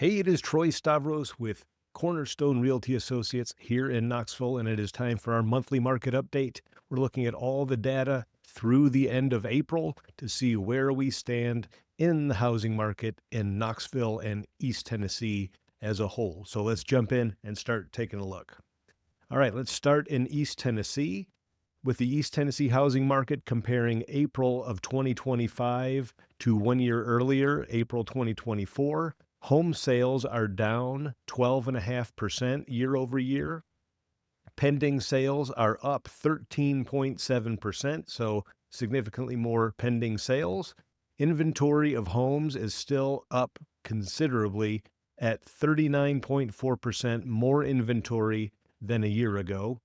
Hey, it is Troy Stavros with Cornerstone Realty Associates here in Knoxville, and it is time for our monthly market update. We're looking at all the data through the end of April to see where we stand in the housing market in Knoxville and East Tennessee as a whole. So let's jump in and start taking a look. All right, let's start in East Tennessee with the East Tennessee housing market comparing April of 2025 to 1 year earlier, April 2024. Home sales are down 12.5% year over year. Pending sales are up 13.7%, so significantly more pending sales. Inventory of homes is still up considerably at 39.4% more inventory than a year ago.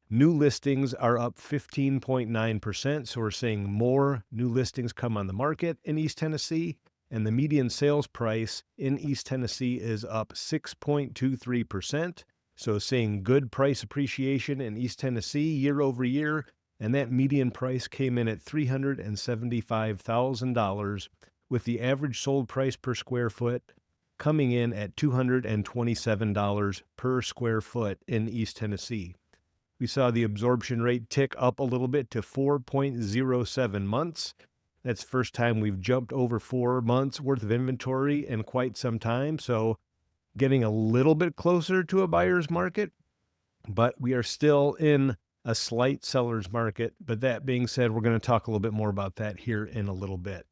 New listings are up 15.9%, so we're seeing more new listings come on the market in East Tennessee. And the median sales price in East Tennessee is up 6.23%. So seeing good price appreciation in East Tennessee year over year. And that median price came in at $375,000, with the average sold price per square foot coming in at $227 per square foot in East Tennessee. We saw the absorption rate tick up a little bit to 4.07 months. That's the first time we've jumped over 4 months worth of inventory in quite some time. So getting a little bit closer to a buyer's market, but we are still in a slight seller's market. But that being said, we're going to talk a little bit more about that here in a little bit.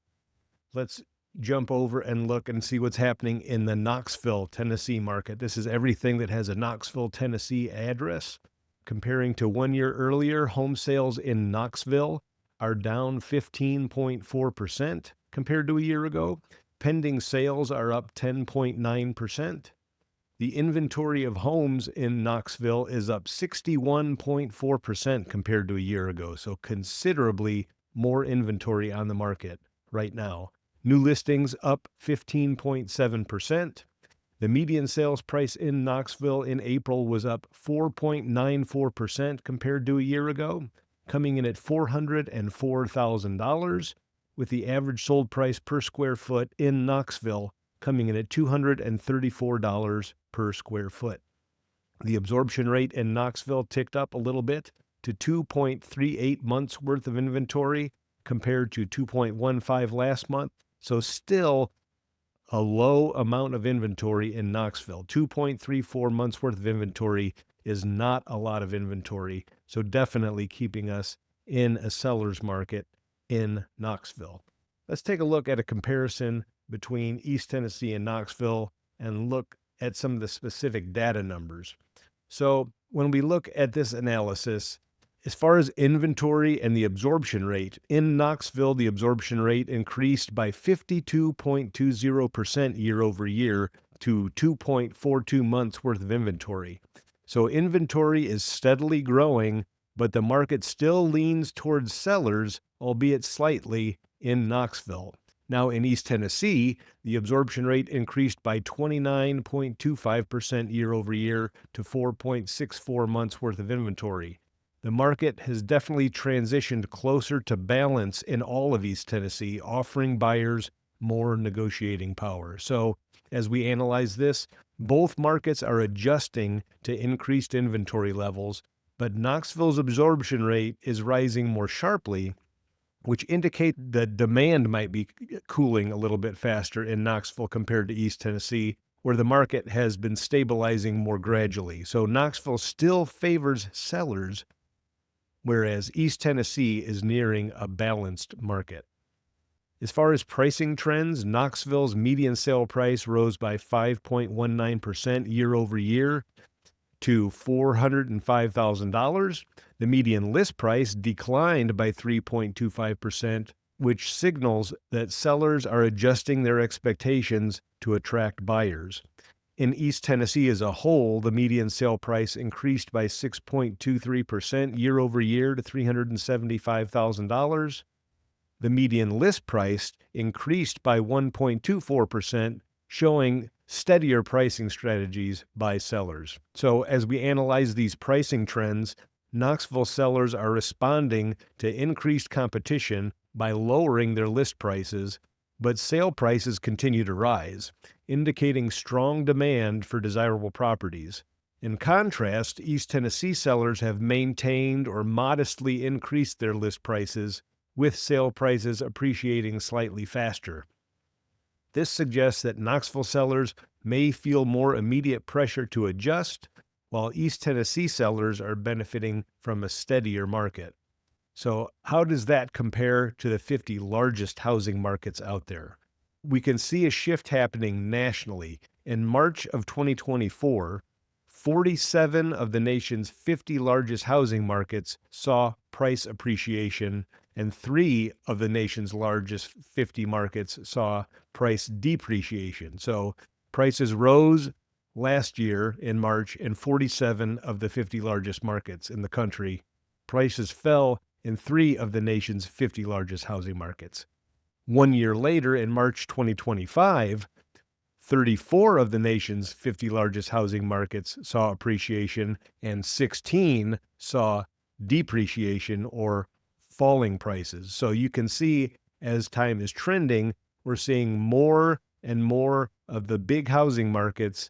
Let's jump over and look and see what's happening in the Knoxville, Tennessee market. This is everything that has a Knoxville, Tennessee address. Comparing to 1 year earlier, home sales in Knoxville are down 15.4% compared to a year ago. Pending sales are up 10.9%. The inventory of homes in Knoxville is up 61.4% compared to a year ago. So considerably more inventory on the market right now. New listings up 15.7%. The median sales price in Knoxville in April was up 4.94% compared to a year ago, coming in at $404,000, with the average sold price per square foot in Knoxville coming in at $234 per square foot. The absorption rate in Knoxville ticked up a little bit to 2.38 months worth of inventory compared to 2.15 last month. So still a low amount of inventory in Knoxville. 2.34 months worth of inventory is not a lot of inventory, so definitely keeping us in a seller's market in Knoxville. Let's take a look at a comparison between East Tennessee and Knoxville and look at some of the specific data numbers. So when we look at this analysis, as far as inventory and the absorption rate, in Knoxville, the absorption rate increased by 52.20% year over year to 2.42 months worth of inventory. So inventory is steadily growing, but the market still leans towards sellers, albeit slightly, in Knoxville. Now in East Tennessee, the absorption rate increased by 29.25% year over year to 4.64 months worth of inventory. The market has definitely transitioned closer to balance in all of East Tennessee, offering buyers more negotiating power. So as we analyze this, both markets are adjusting to increased inventory levels, but Knoxville's absorption rate is rising more sharply, which indicate that demand might be cooling a little bit faster in Knoxville compared to East Tennessee, where the market has been stabilizing more gradually. So Knoxville still favors sellers, whereas East Tennessee is nearing a balanced market. As far as pricing trends, Knoxville's median sale price rose by 5.19% year over year to $405,000. The median list price declined by 3.25%, which signals that sellers are adjusting their expectations to attract buyers. In East Tennessee as a whole, the median sale price increased by 6.23% year over year to $375,000. The median list price increased by 1.24%, showing steadier pricing strategies by sellers. So as we analyze these pricing trends, Knoxville sellers are responding to increased competition by lowering their list prices, but sale prices continue to rise. indicating strong demand for desirable properties. In contrast, East Tennessee sellers have maintained or modestly increased their list prices, with sale prices appreciating slightly faster. This suggests that Knoxville sellers may feel more immediate pressure to adjust, while East Tennessee sellers are benefiting from a steadier market. So, how does that compare to the 50 largest housing markets out there? We can see a shift happening nationally. In March of 2024, 47 of the nation's 50 largest housing markets saw price appreciation, and 3 of the nation's largest 50 markets saw price depreciation. So prices rose last year in March in 47 of the 50 largest markets in the country. Prices fell in 3 of the nation's 50 largest housing markets. 1 year later, in March 2025, 34 of the nation's 50 largest housing markets saw appreciation, and 16 saw depreciation or falling prices. So you can see as time is trending, we're seeing more and more of the big housing markets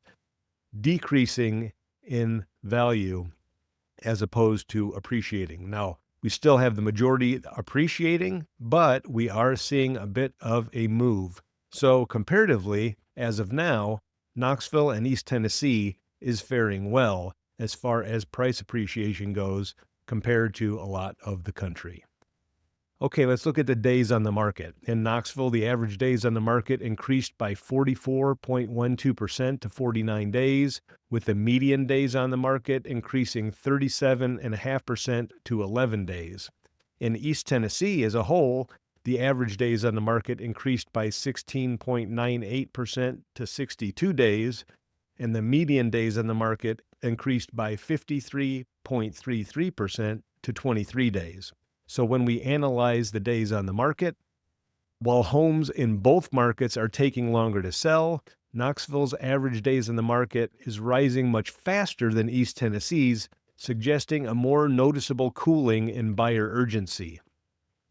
decreasing in value as opposed to appreciating. Now, we still have the majority appreciating, but we are seeing a bit of a move. So comparatively, as of now, Knoxville and East Tennessee is faring well as far as price appreciation goes compared to a lot of the country. Okay, let's look at the days on the market. In Knoxville, the average days on the market increased by 44.12% to 49 days, with the median days on the market increasing 37.5% to 11 days. In East Tennessee as a whole, the average days on the market increased by 16.98% to 62 days, and the median days on the market increased by 53.33% to 23 days. So when we analyze the days on the market, while homes in both markets are taking longer to sell, Knoxville's average days on the market is rising much faster than East Tennessee's, suggesting a more noticeable cooling in buyer urgency.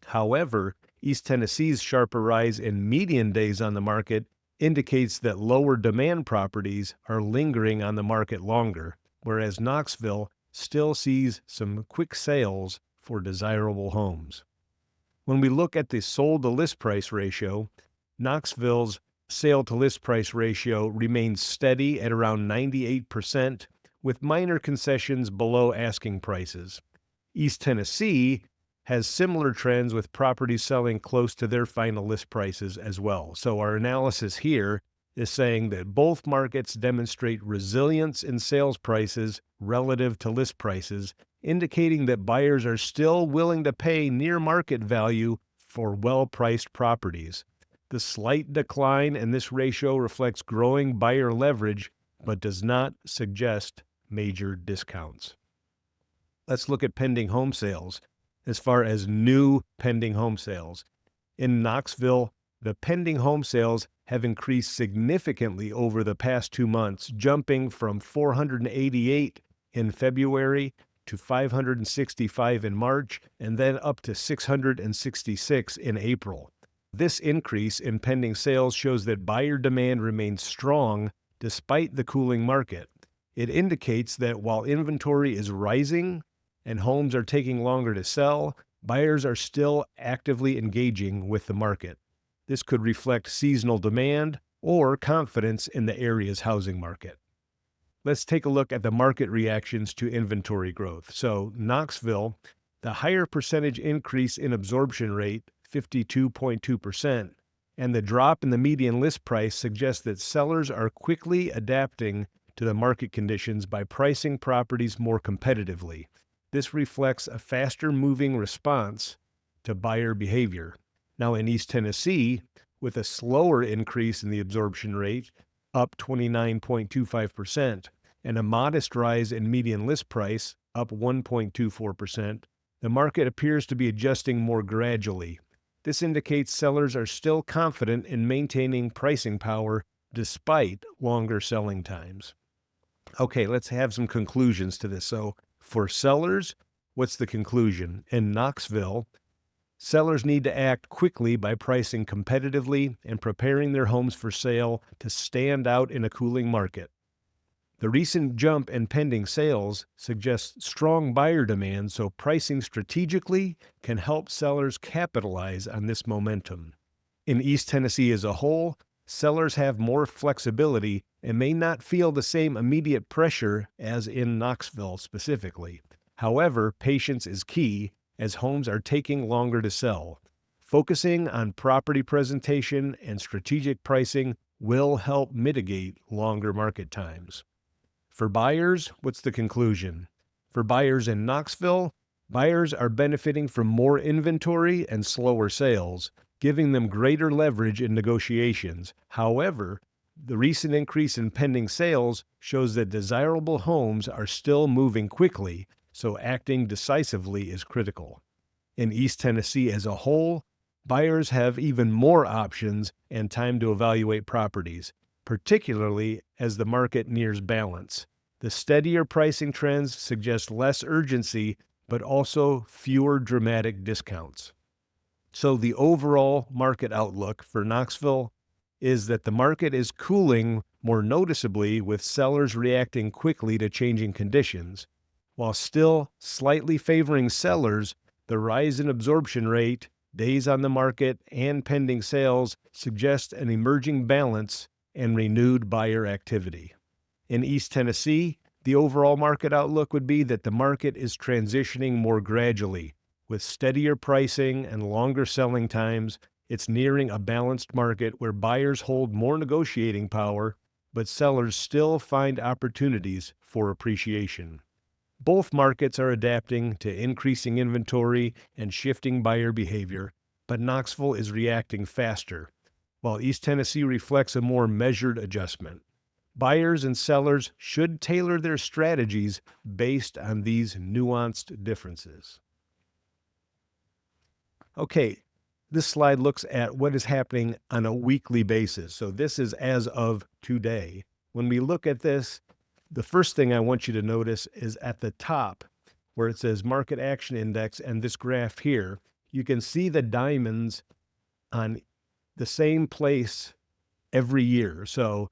However, East Tennessee's sharper rise in median days on the market indicates that lower demand properties are lingering on the market longer, whereas Knoxville still sees some quick sales for desirable homes. When we look at the sold to list price ratio, Knoxville's sale to list price ratio remains steady at around 98%, with minor concessions below asking prices. East Tennessee has similar trends, with properties selling close to their final list prices as well. So our analysis here is saying that both markets demonstrate resilience in sales prices relative to list prices, indicating that buyers are still willing to pay near market value for well-priced properties. The slight decline in this ratio reflects growing buyer leverage, but does not suggest major discounts. Let's look at pending home sales. As far as new pending home sales, in Knoxville, the pending home sales have increased significantly over the past 2 months, jumping from 488 in February to 565 in March, and then up to 666 in April. This increase in pending sales shows that buyer demand remains strong despite the cooling market. It indicates that while inventory is rising and homes are taking longer to sell, buyers are still actively engaging with the market. This could reflect seasonal demand or confidence in the area's housing market. Let's take a look at the market reactions to inventory growth. So Knoxville, the higher percentage increase in absorption rate, 52.2%, and the drop in the median list price suggests that sellers are quickly adapting to the market conditions by pricing properties more competitively. This reflects a faster moving response to buyer behavior. Now in East Tennessee, with a slower increase in the absorption rate, up 29.25%, and a modest rise in median list price, up 1.24%, the market appears to be adjusting more gradually. This indicates sellers are still confident in maintaining pricing power despite longer selling times. Okay, let's have some conclusions to this. So for sellers, what's the conclusion? In Knoxville, Sellers need to act quickly by pricing competitively and preparing their homes for sale to stand out in a cooling market. The recent jump in pending sales suggests strong buyer demand, so pricing strategically can help sellers capitalize on this momentum. In East Tennessee as a whole, sellers have more flexibility and may not feel the same immediate pressure as in Knoxville specifically. However, patience is key as homes are taking longer to sell. Focusing on property presentation and strategic pricing will help mitigate longer market times. For buyers, what's the conclusion? For buyers in Knoxville, buyers are benefiting from more inventory and slower sales, giving them greater leverage in negotiations. However, the recent increase in pending sales shows that desirable homes are still moving quickly, so acting decisively is critical. In East Tennessee as a whole, buyers have even more options and time to evaluate properties, particularly as the market nears balance. The steadier pricing trends suggest less urgency, but also fewer dramatic discounts. So the overall market outlook for Knoxville is that the market is cooling more noticeably, with sellers reacting quickly to changing conditions. While still slightly favoring sellers, the rise in absorption rate, days on the market, and pending sales suggest an emerging balance and renewed buyer activity. In East Tennessee, the overall market outlook would be that the market is transitioning more gradually. With steadier pricing and longer selling times, it's nearing a balanced market where buyers hold more negotiating power, but sellers still find opportunities for appreciation. Both markets are adapting to increasing inventory and shifting buyer behavior, but Knoxville is reacting faster, while East Tennessee reflects a more measured adjustment. Buyers and sellers should tailor their strategies based on these nuanced differences. Okay, this slide looks at what is happening on a weekly basis. So this is as of today. When we look at this, the first thing I want you to notice is at the top where it says Market Action Index and this graph here, you can see the diamonds on the same place every year. So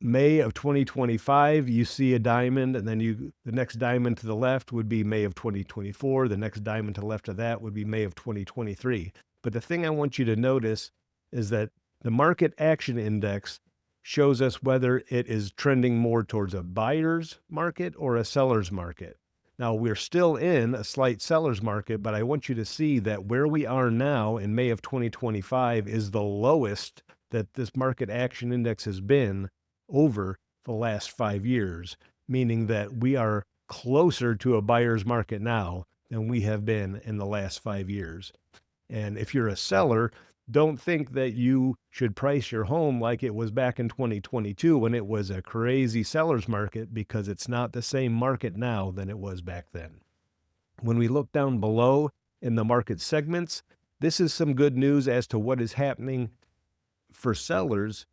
May of 2025, you see a diamond, and then the next diamond to the left would be May of 2024. The next diamond to the left of that would be May of 2023. But the thing I want you to notice is that the Market Action Index shows us whether it is trending more towards a buyer's market or a seller's market. Now, we're still in a slight seller's market, but I want you to see that where we are now in May of 2025 is the lowest that this Market Action Index has been over the last 5 years, meaning that we are closer to a buyer's market now than we have been in the last 5 years. And if you're a seller, don't think that you should price your home like it was back in 2022 when it was a crazy seller's market, because it's not the same market now than it was back then. When we look down below in the market segments, this is some good news as to what is happening for sellers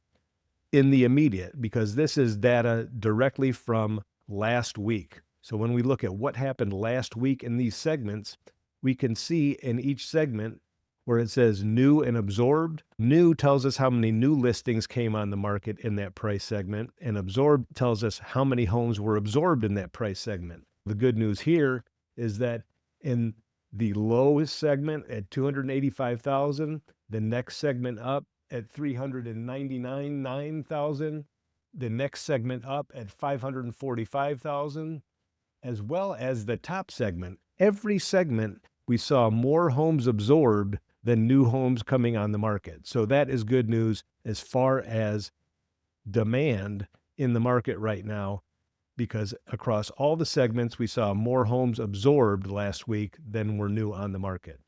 in the immediate, because this is data directly from last week. So when we look at what happened last week in these segments, we can see in each segment where it says new and absorbed. New tells us how many new listings came on the market in that price segment, and absorbed tells us how many homes were absorbed in that price segment. The good news here is that in the lowest segment at 285,000, the next segment up at 399,000, the next segment up at 545,000, as well as the top segment. Every segment we saw more homes absorbed than new homes coming on the market. So that is good news as far as demand in the market right now, because across all the segments we saw more homes absorbed last week than were new on the market.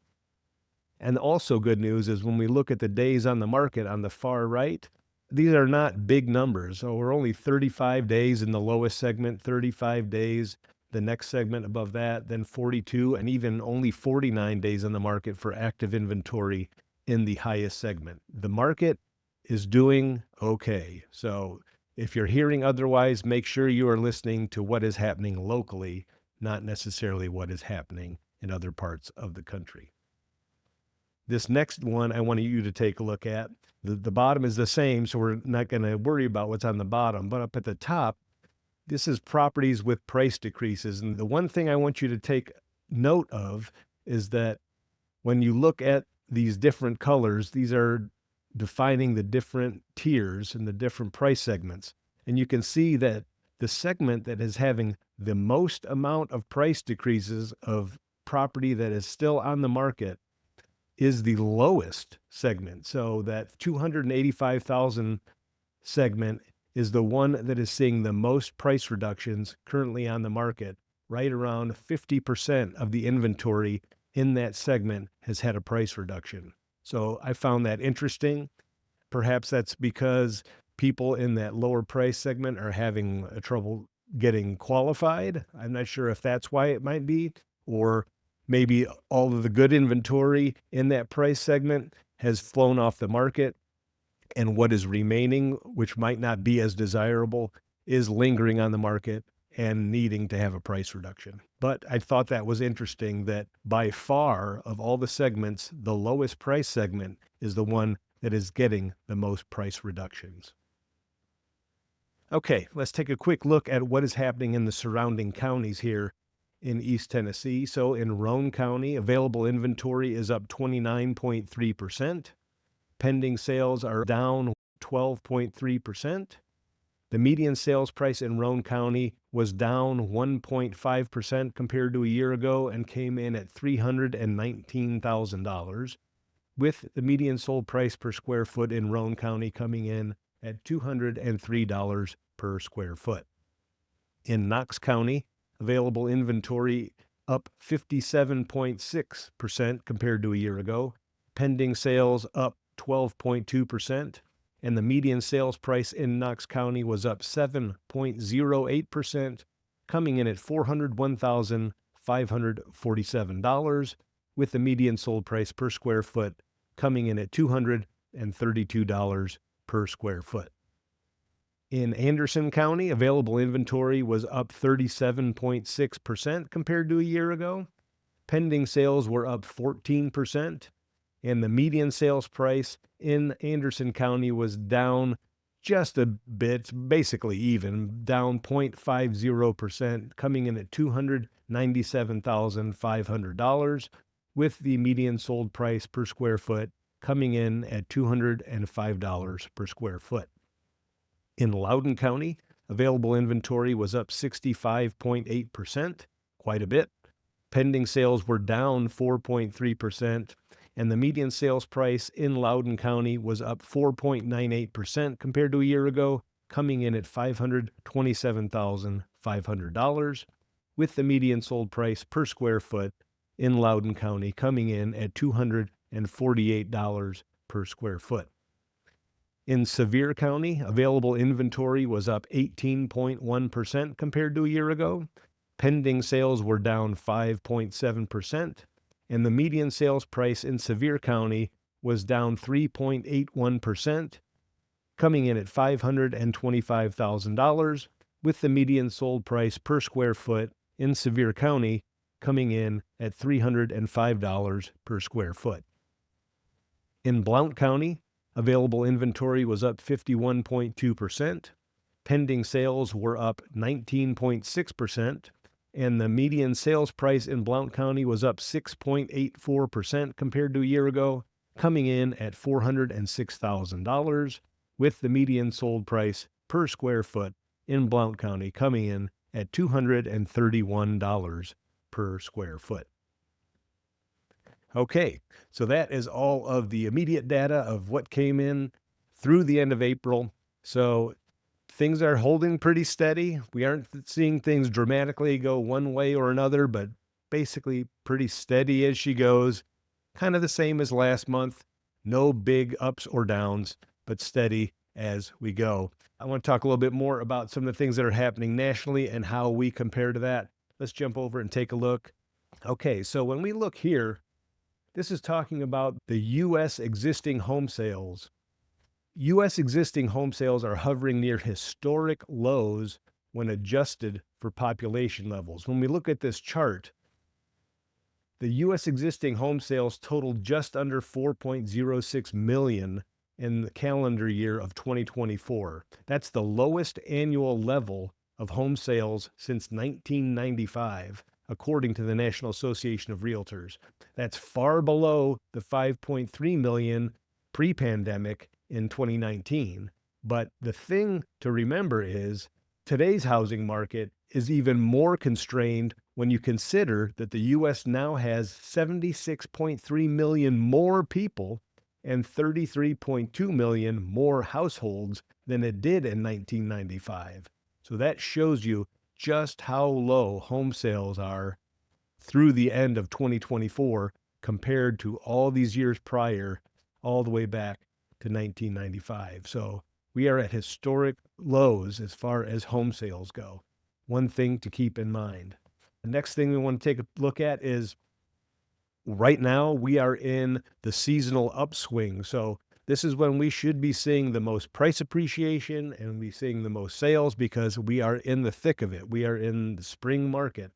And also good news is when we look at the days on the market on the far right, these are not big numbers. So we're only 35 days in the lowest segment, 35 days, the next segment above that, then 42, and even only 49 days on the market for active inventory in the highest segment. The market is doing okay. So if you're hearing otherwise, make sure you are listening to what is happening locally, not necessarily what is happening in other parts of the country. This next one I want you to take a look at. The bottom is the same, so we're not going to worry about what's on the bottom. But up at the top, this is properties with price decreases. And the one thing I want you to take note of is that when you look at these different colors, these are defining the different tiers and the different price segments. And you can see that the segment that is having the most amount of price decreases of property that is still on the market is the lowest segment. So that 285,000 segment is the one that is seeing the most price reductions currently on the market. Right around 50% of the inventory in that segment has had a price reduction. So I found that interesting. Perhaps that's because people in that lower price segment are having trouble getting qualified. I'm not sure if that's why it might be, or maybe all of the good inventory in that price segment has flown off the market, and what is remaining, which might not be as desirable, is lingering on the market and needing to have a price reduction. But I thought that was interesting that by far of all the segments, the lowest price segment is the one that is getting the most price reductions. Okay, let's take a quick look at what is happening in the surrounding counties here in East Tennessee. So in Roane County, available inventory is up 29.3%. Pending sales are down 12.3%. The median sales price in Roane County was down 1.5% compared to a year ago and came in at $319,000, with the median sold price per square foot in Roane County coming in at $203 per square foot. In Knox County, available inventory up 57.6% compared to a year ago. Pending sales up 12.2%, and the median sales price in Knox County was up 7.08%, coming in at $401,547, with the median sold price per square foot coming in at $232 per square foot. In Anderson County, available inventory was up 37.6% compared to a year ago. Pending sales were up 14%. And the median sales price in Anderson County was down just a bit, basically even, down 0.50%, coming in at $297,500, with the median sold price per square foot coming in at $205 per square foot. In Loudon County, available inventory was up 65.8%, quite a bit. Pending sales were down 4.3%. And the median sales price in Loudon County was up 4.98% compared to a year ago, coming in at $527,500, with the median sold price per square foot in Loudon County coming in at $248 per square foot. In Sevier County, available inventory was up 18.1% compared to a year ago. Pending sales were down 5.7%. And the median sales price in Sevier County was down 3.81%, coming in at $525,000, with the median sold price per square foot in Sevier County coming in at $305 per square foot. In Blount County, available inventory was up 51.2%. Pending sales were up 19.6%. And the median sales price in Blount County was up 6.84% compared to a year ago, coming in at $406,000, with the median sold price per square foot in Blount County coming in at $231 per square foot. Okay, so that is all of the immediate data of what came in through the end of April. So things are holding pretty steady. We aren't seeing things dramatically go one way or another, but basically pretty steady as she goes. Kind of the same as last month. No big ups or downs, but steady as we go. I want to talk a little bit more about some of the things that are happening nationally and how we compare to that. Let's jump over and take a look. Okay, so when we look here, this is talking about the U.S. existing home sales. U.S. existing home sales are hovering near historic lows when adjusted for population levels. When we look at this chart, The U.S. existing home sales totaled just under 4.06 million in the calendar year of 2024. That's the lowest annual level of home sales since 1995, according to the National Association of Realtors. That's far below the 5.3 million pre-pandemic in 2019. But the thing to remember is today's housing market is even more constrained when you consider that the U.S. now has 76.3 million more people and 33.2 million more households than it did in 1995. So that shows you just how low home sales are through the end of 2024 compared to all these years prior, all the way back to 1995. So we are at historic lows as far as home sales go. One thing to keep in mind. The next thing we want to take a look at is right now we are in the seasonal upswing. So this is when we should be seeing the most price appreciation and we seeing the most sales because we are in the thick of it. We are in the spring market.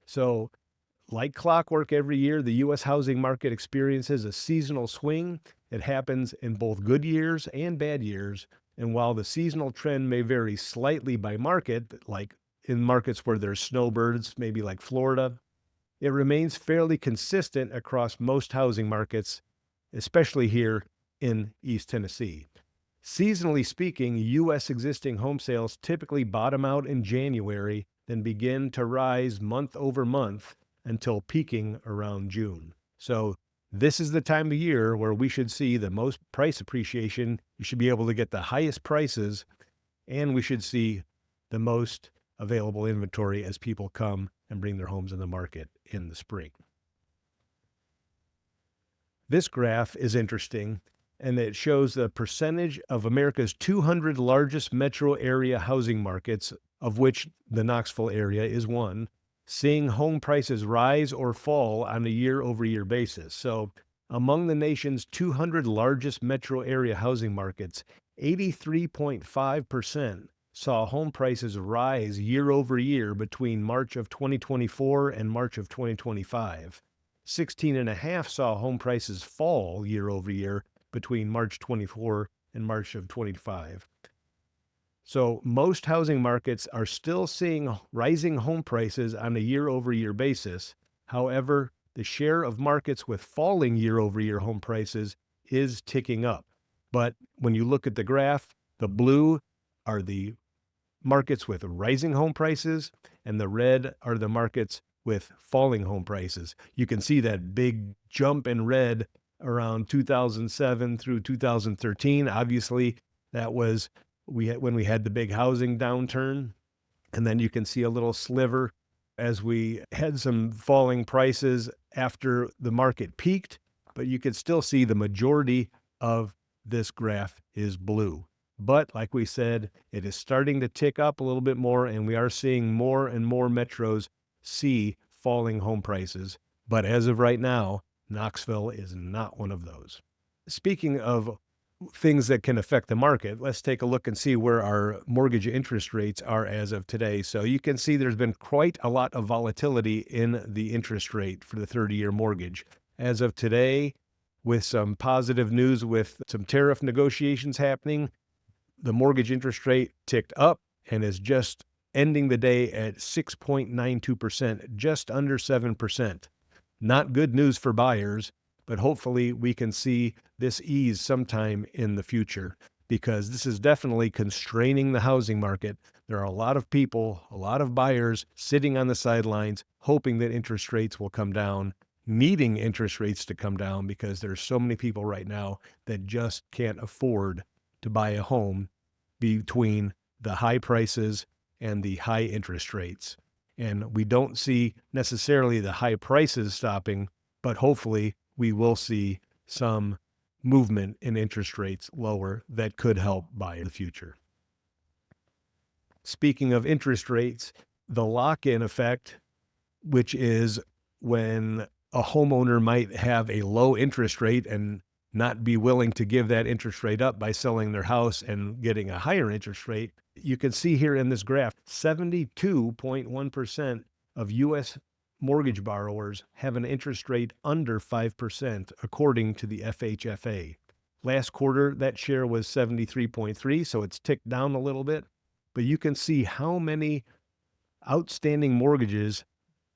So like clockwork every year, the U.S. housing market experiences a seasonal swing. It happens in both good years and bad years. And while the seasonal trend may vary slightly by market, like in markets where there's snowbirds, maybe like Florida, it remains fairly consistent across most housing markets, especially here in East Tennessee. Seasonally speaking, U.S. existing home sales typically bottom out in January, then begin to rise month over month until peaking around June. So this is the time of year where we should see the most price appreciation. You should be able to get the highest prices, and we should see the most available inventory as people come and bring their homes in the market in the spring. This graph is interesting, and it shows the percentage of America's 200 largest metro area housing markets, of which the Knoxville area is one, seeing home prices rise or fall on a year-over-year basis. So among the nation's 200 largest metro area housing markets, 83.5% saw home prices rise year over year between March of 2024 and March of 2025. 16.5% saw home prices fall year over year between March 24 and March of 25. So most housing markets are still seeing rising home prices on a year-over-year basis. However, the share of markets with falling year-over-year home prices is ticking up. But when you look at the graph, the blue are the markets with rising home prices, and the red are the markets with falling home prices. You can see that big jump in red around 2007 through 2013. Obviously, that was when we had the big housing downturn, and then you can see a little sliver as we had some falling prices after the market peaked, but you can still see the majority of this graph is blue. But like we said, it is starting to tick up a little bit more, and we are seeing more and more metros see falling home prices. But as of right now, Knoxville is not one of those. Speaking of things that can affect the market, let's take a look and see where our mortgage interest rates are as of today. So you can see there's been quite a lot of volatility in the interest rate for the 30-year mortgage. As of today, with some positive news with some tariff negotiations happening, the mortgage interest rate ticked up and is just ending the day at 6.92%, just under 7%. Not good news for buyers, but hopefully we can see this ease sometime in the future, because this is definitely constraining the housing market. There are a lot of people, a lot of buyers sitting on the sidelines, hoping that interest rates will come down, needing interest rates to come down, because there's so many people right now that just can't afford to buy a home between the high prices and the high interest rates. And we don't see necessarily the high prices stopping, but hopefully we will see some movement in interest rates lower that could help buy the future. Speaking of interest rates, the lock-in effect, which is when a homeowner might have a low interest rate and not be willing to give that interest rate up by selling their house and getting a higher interest rate. You can see here in this graph, 72.1% of U.S. mortgage borrowers have an interest rate under 5%, according to the FHFA. Last quarter, that share was 73.3, so it's ticked down a little bit. But you can see how many outstanding mortgages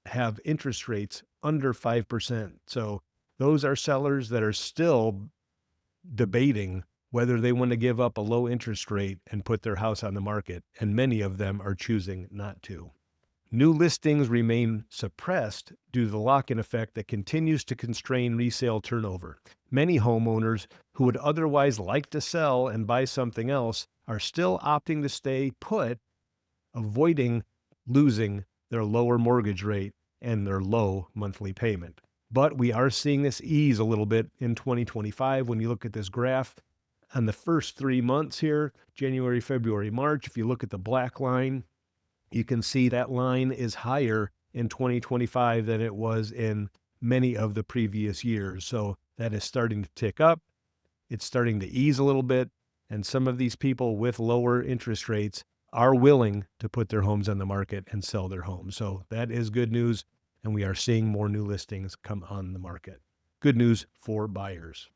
have interest rates under 5%. So those are sellers that are still debating whether they want to give up a low interest rate and put their house on the market, and many of them are choosing not to. New listings remain suppressed due to the lock-in effect that continues to constrain resale turnover. Many homeowners who would otherwise like to sell and buy something else are still opting to stay put, avoiding losing their lower mortgage rate and their low monthly payment. But we are seeing this ease a little bit in 2025. When you look at this graph on the first 3 months here, January, February, March, if you look at the black line, you can see that line is higher in 2025 than it was in many of the previous years. So that is starting to tick up. It's starting to ease a little bit. And some of these people with lower interest rates are willing to put their homes on the market and sell their homes. So that is good news. And we are seeing more new listings come on the market. Good news for buyers.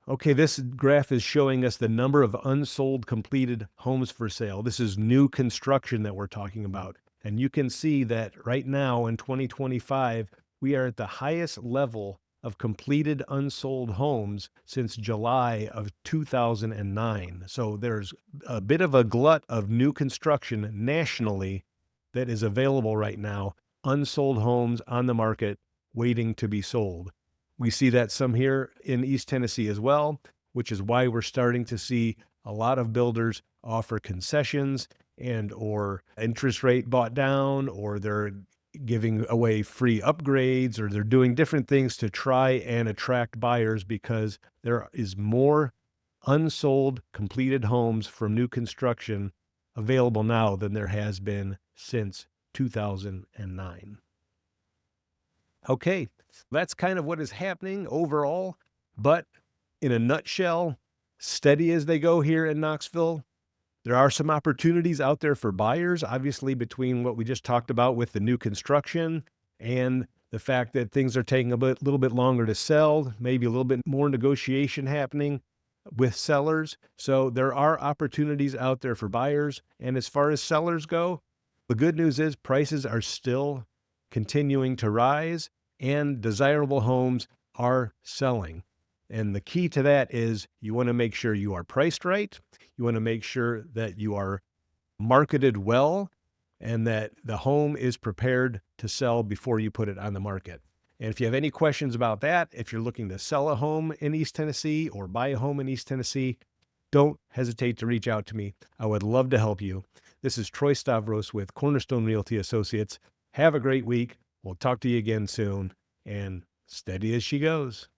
Okay, this graph is showing us the number of unsold completed homes for sale. This is new construction that we're talking about. And you can see that right now in 2025, we are at the highest level of completed unsold homes since July of 2009. So there's a bit of a glut of new construction nationally that is available right now, unsold homes on the market waiting to be sold. We see that some here in East Tennessee as well, which is why we're starting to see a lot of builders offer concessions and or interest rate bought down, or they're giving away free upgrades, or they're doing different things to try and attract buyers, because there is more unsold completed homes from new construction available now than there has been since 2009. Okay, that's kind of what is happening overall, but in a nutshell, steady as they go here in Knoxville. There are some opportunities out there for buyers, obviously, between what we just talked about with the new construction and the fact that things are taking a little bit longer to sell, maybe a little bit more negotiation happening with sellers. So there are opportunities out there for buyers. And as far as sellers go, the good news is prices are still continuing to rise and desirable homes are selling. And the key to that is you want to make sure you are priced right. You want to make sure that you are marketed well and that the home is prepared to sell before you put it on the market. And if you have any questions about that, if you're looking to sell a home in East Tennessee or buy a home in East Tennessee, don't hesitate to reach out to me. I would love to help you. This is Troy Stavros with Cornerstone Realty Associates. Have a great week. We'll talk to you again soon, and steady as she goes.